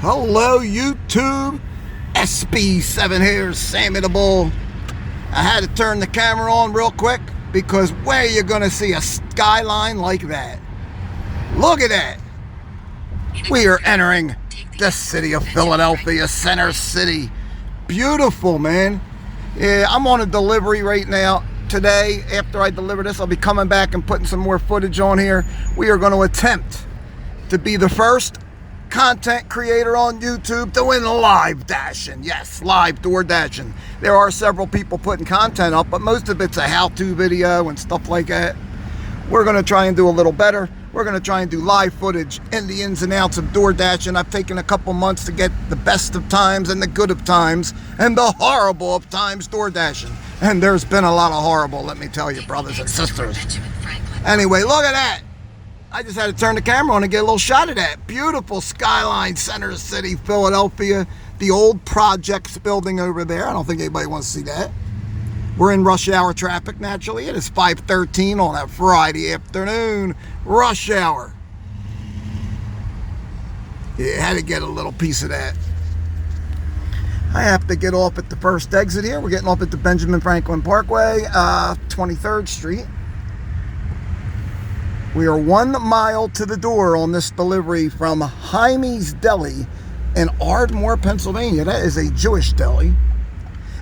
Hello YouTube, SB7 here, Sammy the Bull. I had to turn the camera on real quick because where are you gonna see a skyline like that? Look at that. We are entering the city of Philadelphia, Center City. Beautiful, man. Yeah, I'm on a delivery right now. Today, after I deliver this, I'll be coming back and putting some more footage on here. We are going to attempt to be the first content creator on YouTube to win live dashing. Yes, live door dashing. There are several people putting content up, but most of it's a how-to video and stuff like that. We're going to try and do a little better. We're going to try and do live footage in the ins and outs of door dashing. I've taken a couple months to get the best of times and the good of times and the horrible of times door dashing. And there's been a lot of horrible, let me tell you, brothers and sisters. Anyway, look at that. I just had to turn the camera on and get a little shot of that. Beautiful skyline, Center City, Philadelphia. The old projects building over there. I don't think anybody wants to see that. We're in rush hour traffic, naturally. It is 5:13 on a Friday afternoon. Rush hour. Yeah, had to get a little piece of that. I have to get off at the first exit here. We're getting off at the Benjamin Franklin Parkway, 23rd Street. We are 1 mile to the door on this delivery from Jaime's Deli in Ardmore, Pennsylvania. That is a Jewish deli.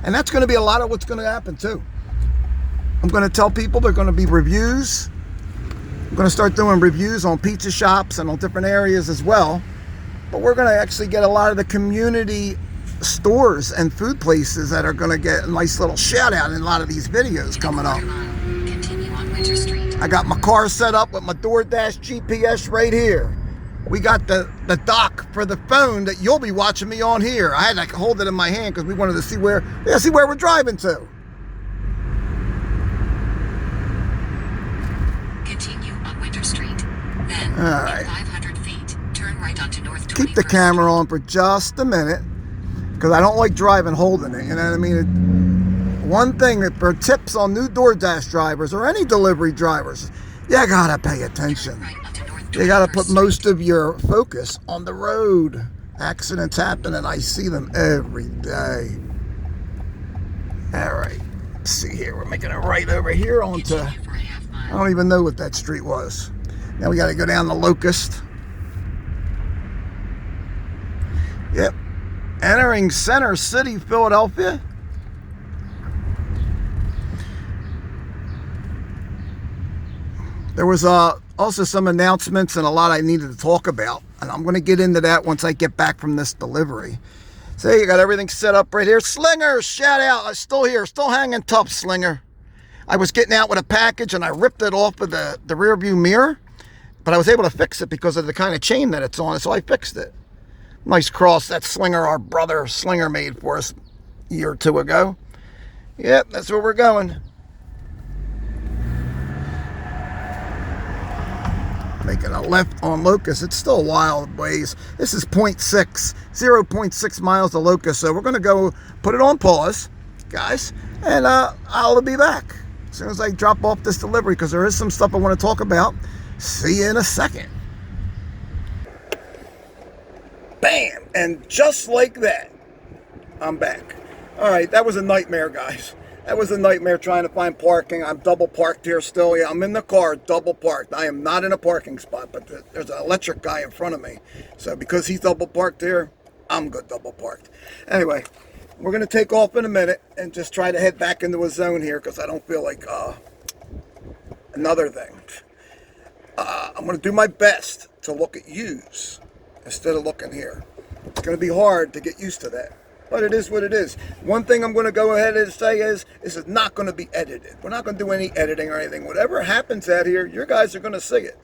And that's going to be a lot of what's going to happen too. I'm going to tell people there are going to be reviews. I'm going to start doing reviews on pizza shops and on different areas as well. But we're going to actually get a lot of the community stores and food places that are going to get a nice little shout out in a lot of these videos coming up. I got my car set up with my DoorDash GPS right here. We got the dock for the phone that you'll be watching me on here. I had to hold it in my hand because we wanted to see where we're driving to. Continue on Winter Street. Then, all right. 500 feet, turn right onto North 21st Keep the camera on for just a minute because I don't like driving holding it. You know what I mean? One thing that for tips on new DoorDash drivers or any delivery drivers, you gotta pay attention. You gotta put most of your focus on the road. Accidents happen and I see them every day. All right, let's see here. We're making a right over here onto, I don't even know what that street was. Now we gotta go down the Locust. Yep, entering Center City, Philadelphia. There was also some announcements and a lot I needed to talk about. And I'm going to get into that once I get back from this delivery. So you got everything set up right here. Slinger, shout out. I'm still here, still hanging tough, Slinger. I was getting out with a package and I ripped it off of the rear view mirror. But I was able to fix it because of the kind of chain that it's on. So I fixed it. Nice cross that Slinger, our brother Slinger, made for us a year or two ago. Yep, that's where we're going. Making a left on Locust. It's still a wild ways. This is 0.6 miles to Locust. So we're going to go put it on pause, guys, and I'll be back as soon as I drop off this delivery because there is some stuff I want to talk about. See you in a second. Bam! And just like that, I'm back. All right, that was a nightmare, guys. That was a nightmare trying to find parking. I'm double parked here still. Yeah, I'm in the car, double parked. I am not in a parking spot, but there's an electric guy in front of me. So because he's double parked here, I'm good double parked. Anyway, we're going to take off in a minute and just try to head back into a zone here because I don't feel like another thing. I'm going to do my best to look at yous instead of looking here. It's going to be hard to get used to that. But it is what it is. One thing I'm going to go ahead and say is, this is not going to be edited. We're not going to do any editing or anything. Whatever happens out here, your guys are going to see it.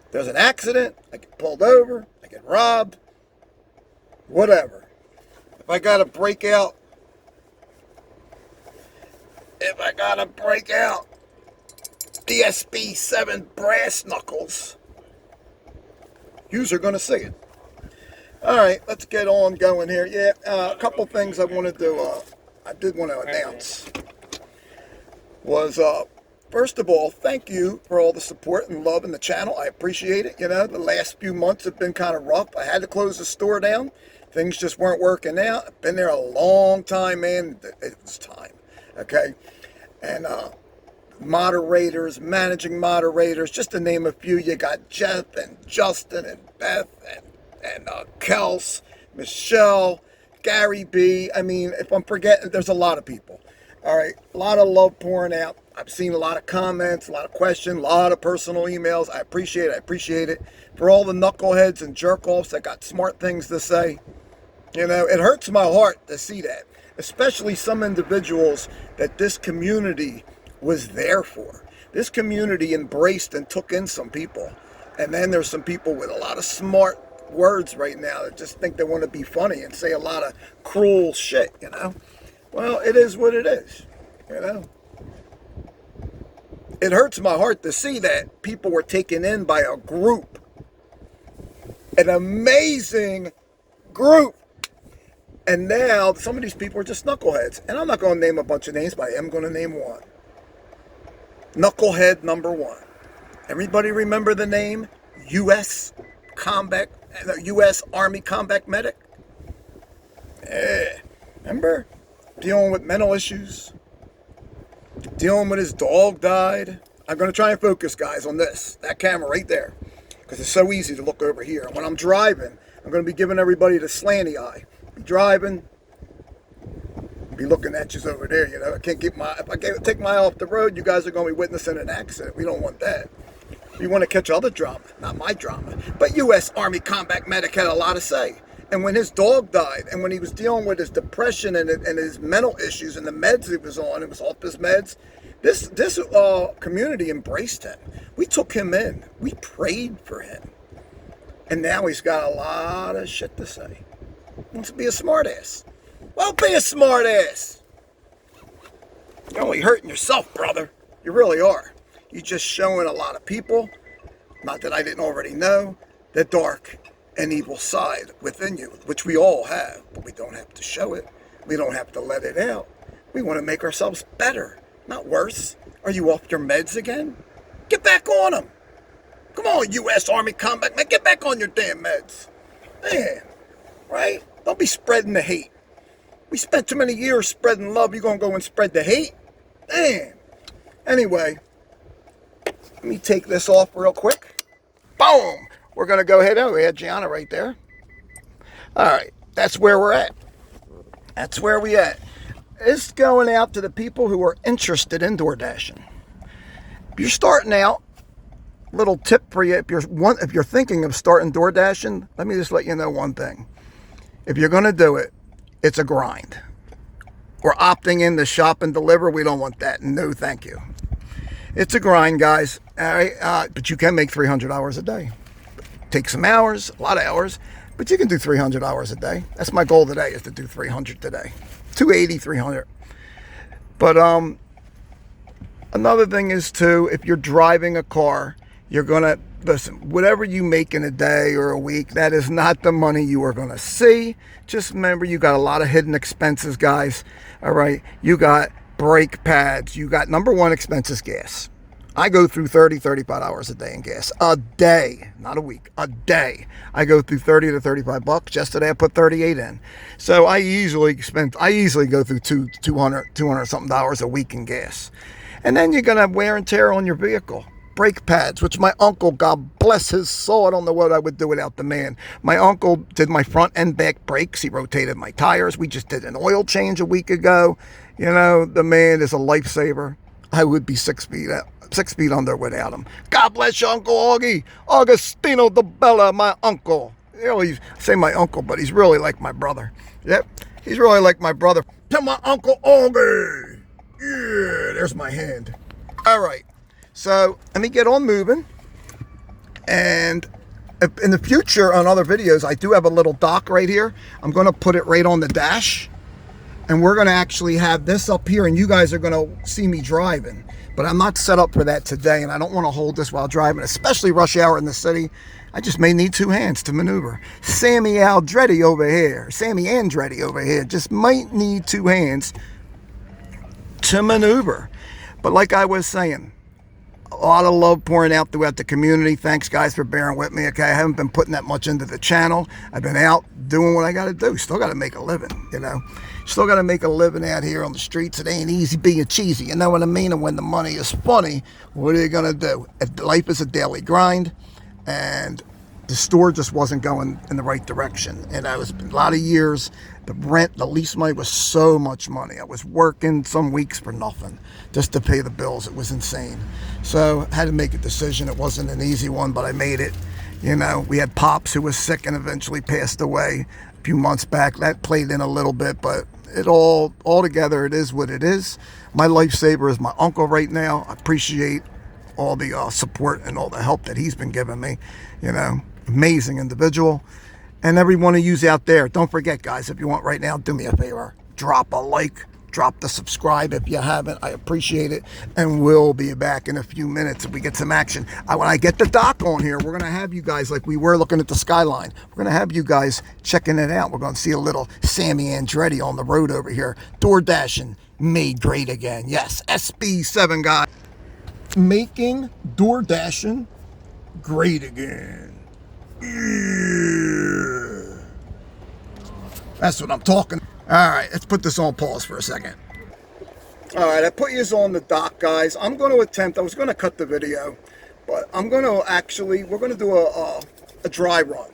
If there's an accident, I get pulled over, I get robbed, whatever. If I got to break out, the SB7 brass knuckles, yous are going to see it. All right, let's get on going here. Yeah, a couple things I wanted to, I did want to announce was First of all, thank you for all the support and love in the channel. I appreciate it. You know, the last few months have been kind of rough. I had to close the store down. Things just weren't working out. I've been there a long time, man. It was time. Okay. And moderators, managing moderators, just to name a few. You got Jeff and Justin and Beth and Kels, Michelle, Gary B. I mean, if I'm forgetting, there's a lot of people. All right, a lot of love pouring out. I've seen a lot of comments, a lot of questions, a lot of personal emails. I appreciate it. I appreciate it. For all the knuckleheads and jerk-offs that got smart things to say, you know, it hurts my heart to see that, especially some individuals that this community was there for. This community embraced and took in some people. And then there's some people with a lot of smart words right now that just think they want to be funny and say a lot of cruel shit, you know. Well, it is what it is, you know. It hurts my heart to see that people were taken in by a group, an amazing group. And now some of these people are just knuckleheads. And I'm not going to name a bunch of names, but I am going to name one. Knucklehead number one. Everybody remember the name U.S. Army Combat Medic? Yeah. Remember? Dealing with mental issues. Dealing with his dog died. I'm going to try and focus, guys, on that camera right there, because it's so easy to look over here. When I'm driving, I'm going to be giving everybody the slanty eye. Be driving, be looking at you over there. You know, I can't keep if I take my eye off the road, you guys are going to be witnessing an accident. We don't want that. We want to catch other drama, not my drama. But U.S. Army Combat Medic had a lot to say. And when his dog died, and when he was dealing with his depression and his mental issues and the meds he was on, it was off his meds, this community embraced him. We took him in. We prayed for him. And now he's got a lot of shit to say. He wants to be a smartass. Well, be a smartass. You're only hurting yourself, brother. You really are. You're just showing a lot of people, not that I didn't already know, the dark and evil side within you, which we all have, but we don't have to show it. We don't have to let it out. We want to make ourselves better, not worse. Are you off your meds again? Get back on them. Come on, U.S. Army Combat Man, get back on your damn meds. Man, right? Don't be spreading the hate. We spent too many years spreading love. You gonna go and spread the hate? Man. Anyway, let me take this off real quick. Boom. We're going to go ahead. Oh, we had Gianna right there. All right. That's where we're at. That's where we at. It's going out to the people who are interested in DoorDashing. If you're starting out, little tip for you. If you're thinking of starting DoorDashing, let me just let you know one thing. If you're going to do it, it's a grind. We're opting in to shop and deliver. We don't want that. No, thank you. It's a grind, guys. All right. But you can make 300 hours a day. Take some hours, a lot of hours, but you can do 300 hours a day. That's my goal today, is to do 300 today. 280, 300. But another thing is, too, if you're driving a car, you're going to, listen, whatever you make in a day or a week, that is not the money you are going to see. Just remember, you got a lot of hidden expenses, guys. All right. You got brake pads. You got, number one expense is gas. I go through 30, 35 hours a day in gas. A day, not a week, a day. I go through 30 to 35 bucks. Yesterday I put 38 in. So I easily go through 200 something dollars a week in gas. And then you're going to have wear and tear on your vehicle. Brake pads, which my uncle, God bless his soul, I don't know what I would do without the man. My uncle did my front and back brakes. He rotated my tires. We just did an oil change a week ago. You know, the man is a lifesaver. I would be 6 feet under without him. God bless you, Uncle Augie. Augustino de Bella, my uncle. You know, I say my uncle, but he's really like my brother. Yep, he's really like my brother. To my Uncle Augie. Yeah, there's my hand. All right, so let me get on moving. And in the future, on other videos, I do have a little dock right here. I'm going to put it right on the dash. And we're going to actually have this up here, and you guys are going to see me driving. But I'm not set up for that today, and I don't want to hold this while driving, especially rush hour in the city. I just may need two hands to maneuver. Sammy Andretti over here just might need two hands to maneuver. But like I was saying, A lot of love pouring out throughout the community. Thanks, guys, for bearing with me. Okay, I haven't been putting that much into the channel. I've been out doing what I got to do. Still got to make a living, you know. Still got to make a living out here on the streets. It ain't easy being cheesy, you know what I mean? And when the money is funny, what are you going to do? Life is a daily grind, and the store just wasn't going in the right direction. And I was a lot of years, the rent, the lease money was so much money. I was working some weeks for nothing just to pay the bills. It was insane. So I had to make a decision. It wasn't an easy one, but I made it. You know, we had Pops who was sick and eventually passed away a few months back. That played in a little bit, but it all together, it is what it is. My lifesaver is my uncle right now. I appreciate all the support and all the help that he's been giving me. You know, amazing individual. And every one of yous out there, don't forget, guys, if you want right now, do me a favor. Drop a like, drop the subscribe if you haven't. I appreciate it. And we'll be back in a few minutes if we get some action. When I get the dock on here, we're going to have you guys, like we were looking at the skyline, we're going to have you guys checking it out. We're going to see a little Sammy Andretti on the road over here. DoorDashing made great again. Yes, SB7, guys. Making DoorDashing great again. Yeah. That's what I'm talking. All right, let's put this on pause for a second. All right, I put you on the dock, guys. I'm going to attempt, I was going to cut the video, but I'm going to actually, we're going to do a dry run.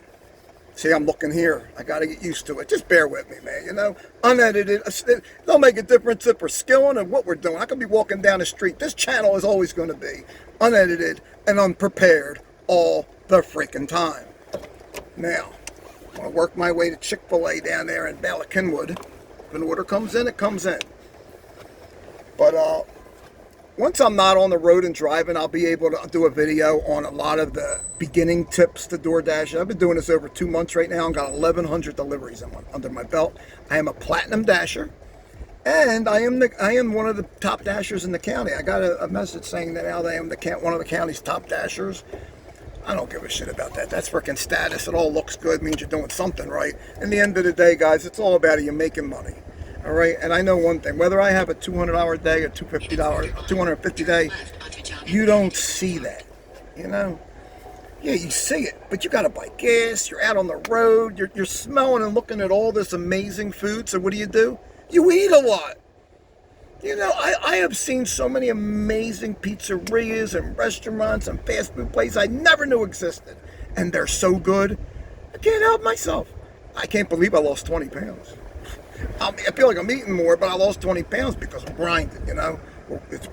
See, I'm looking here. I got to get used to it. Just bear with me, man. You know, unedited. It don't make a difference if we're skilling and what we're doing. I could be walking down the street. This channel is always going to be unedited and unprepared all the freaking time. Now, I'm going to work my way to Chick-fil-A down there in Bala Cynwyd. If an order comes in, it comes in. But once I'm not on the road and driving, I'll be able to do a video on a lot of the beginning tips to DoorDash. I've been doing this over 2 months right now. I've got 1,100 deliveries under my belt. I am a platinum dasher, and I am one of the top dashers in the county. I got a message saying that now that I am one of the county's top dashers. I don't give a shit about that. That's freaking status. It all looks good, means you're doing something right. In the end of the day, guys, it's all about you making money. All right, and I know one thing, whether I have a $200 day or $250 day, you don't see that, you know? Yeah, you see it, but you got to buy gas, you're out on the road, you're smelling and looking at all this amazing food, so what do? You eat a lot. You know, I have seen so many amazing pizzerias and restaurants and fast food places I never knew existed, and they're so good, I can't help myself. I can't believe I lost 20 pounds. I feel like I'm eating more, but I lost 20 pounds because I'm grinding, you know.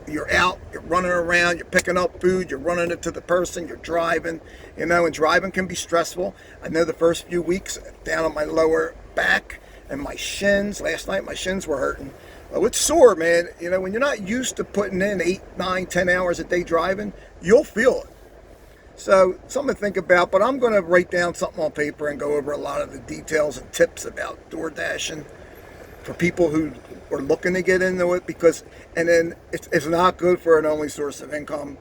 You're out, you're running around, you're picking up food, you're running it to the person, you're driving, you know, and driving can be stressful. I know the first few weeks down on my lower back and my shins, last night my shins were hurting. Oh, it's sore, man. You know, when you're not used to putting in 8, 9, 10 hours a day driving, you'll feel it. So, something to think about, but I'm going to write down something on paper and go over a lot of the details and tips about DoorDashing for people who are looking to get into it, because, and then it's not good for an only source of income.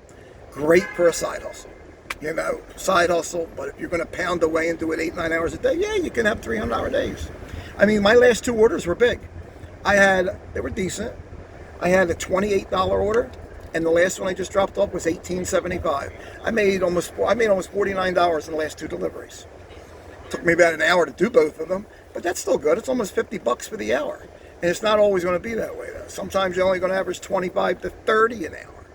Great for a side hustle. You know, side hustle, but if you're going to pound away and do it 8, 9 hours a day, yeah, you can have $300 days. I mean, my last 2 orders were big. They were decent. I had a $28 order, and the last one I just dropped off was $18.75. I made almost $49 in the last 2 deliveries. Took me about an hour to do both of them, but that's still good. It's almost $50 for the hour, and it's not always going to be that way though. Sometimes you're only going to average 25 to 30 an hour.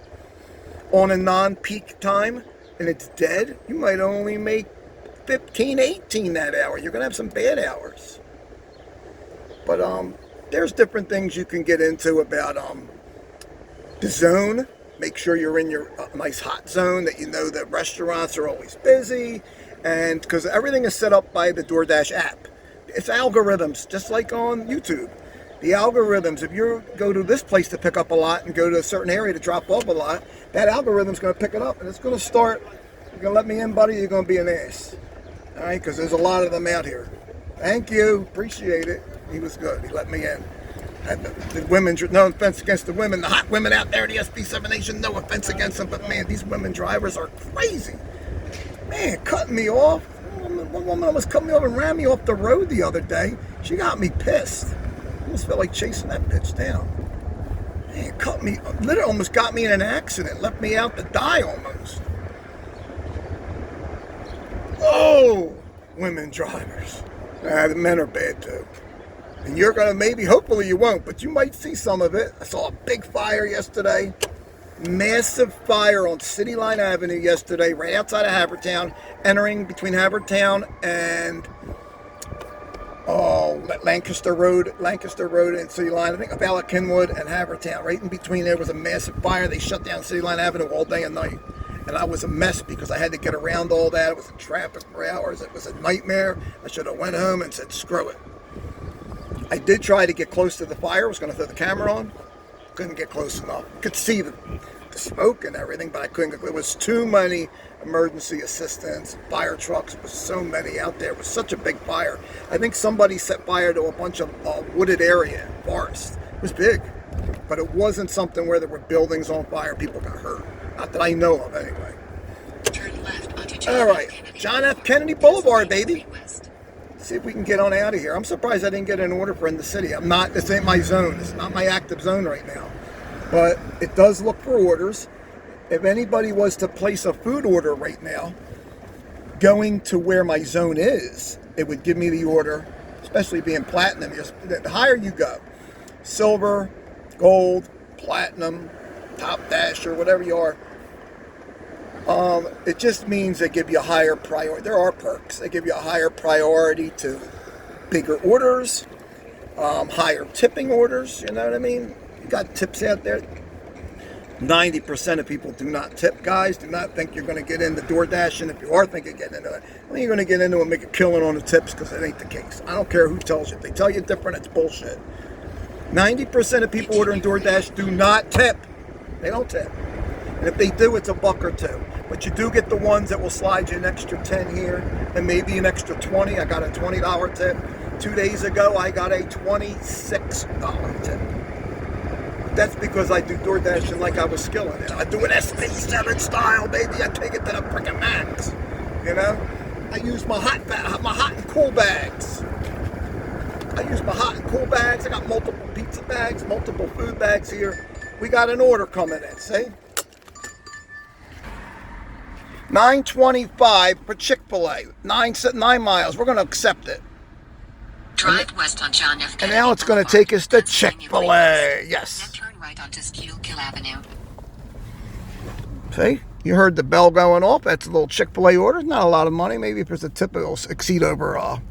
On a non-peak time, and it's dead, you might only make 15, 18 that hour. You're going to have some bad hours. But there's different things you can get into about the zone. Make sure you're in your nice hot zone, that you know that restaurants are always busy, and because everything is set up by the DoorDash app. It's algorithms, just like on YouTube. The algorithms, if you go to this place to pick up a lot and go to a certain area to drop off a lot, that algorithm's going to pick it up, and it's going to start, you're going to let me in, buddy, you're going to be an ass. All right, because there's a lot of them out here. Thank you, appreciate it. He was good. He let me in. And the women, no offense against the women, the hot women out there, the SB7 Nation, no offense against them, but man, these women drivers are crazy. Man, cutting me off. One woman almost cut me off and ran me off the road the other day. She got me pissed. I almost felt like chasing that bitch down. It cut me, literally almost got me in an accident, left me out to die almost. Oh, women drivers. The men are bad too. And you're going to maybe, hopefully you won't, but you might see some of it. I saw a big fire yesterday. Massive fire on City Line Avenue yesterday, right outside of Havertown, entering between Havertown and Lancaster Road and City Line. I think about Kenwood and Havertown. Right in between there was a massive fire. They shut down City Line Avenue all day and night. And I was a mess because I had to get around all that. It was in traffic for hours. It was a nightmare. I should have went home and said, screw it. I did try to get close to the fire. I was going to throw the camera on. Couldn't get close enough. Could see the smoke and everything, but I couldn't. There was too many emergency assistants, fire trucks. There was so many out there. It was such a big fire. I think somebody set fire to a bunch of wooded area, forest. It was big, but it wasn't something where there were buildings on fire. People got hurt. Not that I know of, anyway. Turn left onto All right, John F. Kennedy Boulevard, baby. See if we can get on out of here. I'm surprised I didn't get an order for in the city. This ain't my zone. It's not my active zone right now. But it does look for orders. If anybody was to place a food order right now, going to where my zone is, it would give me the order, especially being platinum. The higher you go, silver, gold, platinum, top dash, or whatever you are, it just means they give you a higher priority. There are perks. They give you a higher priority to bigger orders, higher tipping orders, you know what I mean? You got tips out there. 90% of people do not tip, guys. Do not think you're going to get into DoorDash, and if you are thinking of getting into it, I think you're going to get into it and make a killing on the tips, because it ain't the case. I don't care who tells you. If they tell you different, it's bullshit. 90% of people ordering DoorDash do not tip. They don't tip. And if they do, it's $1 or $2. But you do get the ones that will slide you an extra 10 here and maybe an extra 20. I got a $20 tip. 2 days ago, I got a $26 tip. That's because I do DoorDashing like I was skilling it. I do an SB7 style, baby. I take it to the freaking max. You know? I use my hot and cool bags. I got multiple pizza bags, multiple food bags here. We got an order coming in, see? $9.25 for Chick-fil-A. 9 miles. We're going to accept it. Drive west on John F. And now it's going to take us to Chick-fil-A. Yes. Then turn right onto Schuylkill Avenue. See? You heard the bell going off. That's a little Chick-fil-A order. Not a lot of money. Maybe if there's a tip, it'll exceed over.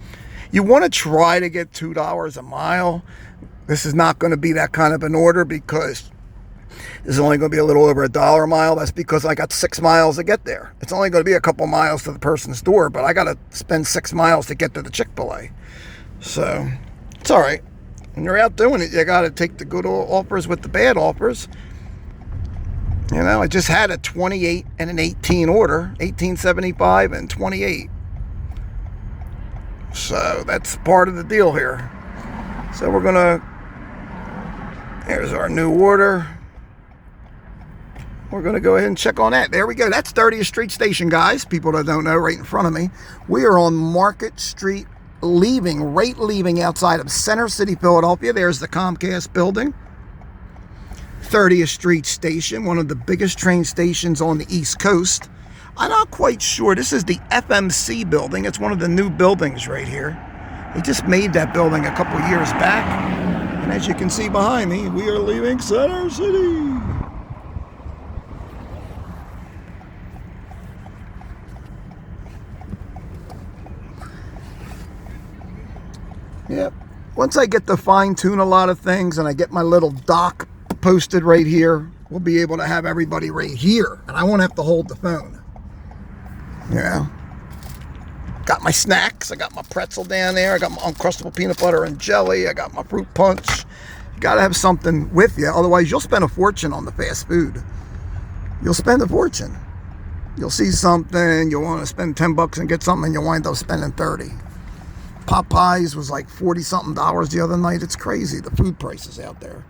You want to try to get $2 a mile. This is not going to be that kind of an order because this is only going to be a little over $1 a mile. That's because I got 6 miles to get there. It's only going to be a couple miles to the person's door, but I got to spend 6 miles to get to the Chick-fil-A. So, it's all right. When you're out doing it, you got to take the good offers with the bad offers. You know, I just had a 28 and an 18 order, 18.75 and 28. So, that's part of the deal here. So, we're going to, here's our new order. We're going to go ahead and check on that. There we go. That's 30th Street Station, guys. People that don't know, right in front of me. We are on Market Street, leaving outside of Center City, Philadelphia. There's the Comcast building. 30th Street Station, one of the biggest train stations on the East Coast. I'm not quite sure. This is the FMC building. It's one of the new buildings right here. They just made that building a couple years back. And as you can see behind me, we are leaving Center City. Yep. Once I get to fine tune a lot of things and I get my little dock posted right here, we'll be able to have everybody right here. And I won't have to hold the phone. You know? Got my snacks. I got my pretzel down there. I got my Uncrustable peanut butter and jelly. I got my fruit punch. You got to have something with you. Otherwise, you'll spend a fortune on the fast food. You'll spend a fortune. You'll see something. You'll want to spend $10 and get something, and you'll wind up spending $30. Popeyes was like $40-something the other night. It's crazy, the food prices out there.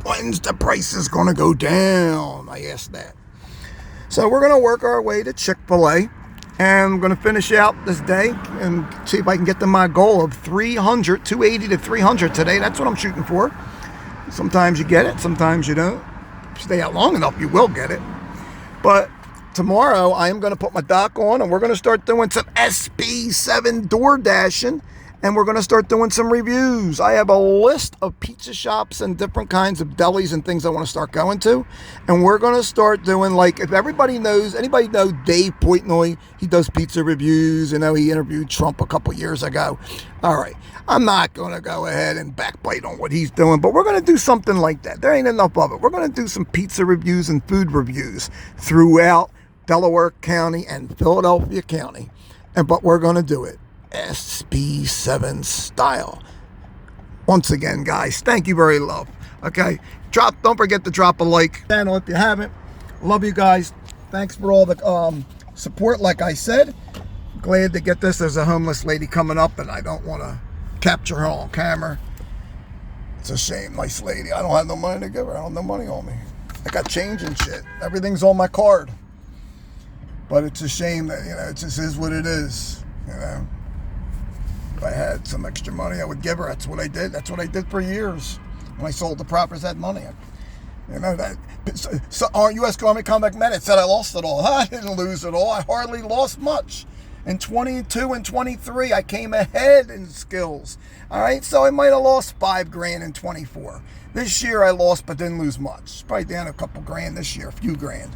When's the prices going to go down? I asked that. So we're going to work our way to Chick-fil-A. And I'm going to finish out this day and see if I can get to my goal of 280 to 300 today. That's what I'm shooting for. Sometimes you get it, sometimes you don't. If you stay out long enough, you will get it. But tomorrow, I am going to put my dock on, and we're going to start doing some SB7 DoorDashing, and we're going to start doing some reviews. I have a list of pizza shops and different kinds of delis and things I want to start going to, and we're going to start doing, like, if anybody know Dave Portnoy, he does pizza reviews. You know, he interviewed Trump a couple years ago. All right, I'm not going to go ahead and backbite on what he's doing, but we're going to do something like that. There ain't enough of it. We're going to do some pizza reviews and food reviews throughout Delaware County and Philadelphia County, but we're going to do it SB7 style. Once again, guys, thank you very much. Okay, don't forget to drop a like channel if you haven't. Love you guys. Thanks for all the support. Like I said, glad to get this. There's a homeless lady coming up, and I don't want to capture her on camera. It's a shame. Nice lady. I don't have no money to give her. I don't have no money on me. I got change and shit. Everything's on my card. But it's a shame that, you know, it just is what it is, you know. If I had some extra money, I would give her. That's what I did. That's what I did for years. When I sold the properties, I had money. You know, that. So our U.S. Army Combat Medic said I lost it all. I didn't lose it all. I hardly lost much. In 22 and 23, I came ahead in skills. All right, so I might have lost $5,000 in 24. This year I lost, but didn't lose much. Probably down a couple grand this year, a few grand.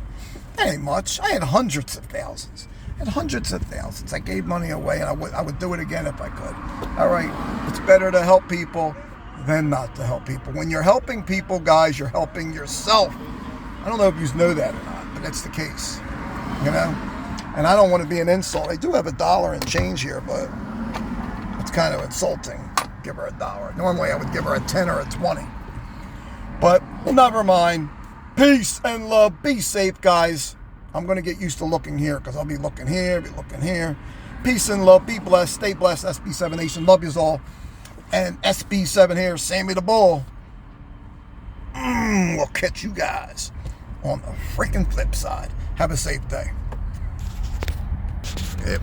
That ain't much. I had hundreds of thousands. I gave money away, and I would do it again if I could. All right, it's better to help people than not to help people. When you're helping people, guys, you're helping yourself. I don't know if you know that or not, but that's the case, you know? And I don't want to be an insult. I do have $1 and change here, but it's kind of insulting. Give her $1. Normally, I would give her a 10 or a 20. But, well, never mind. Peace and love. Be safe, guys. I'm going to get used to looking here because I'll be looking here, be looking here. Peace and love. Be blessed. Stay blessed. SB7 Nation. Love yous all. And SB7 here, Sammy the Bull. We'll catch you guys on the freaking flip side. Have a safe day. Yep.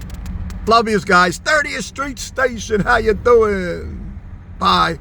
Love yous, guys. 30th Street Station. How you doing? Bye.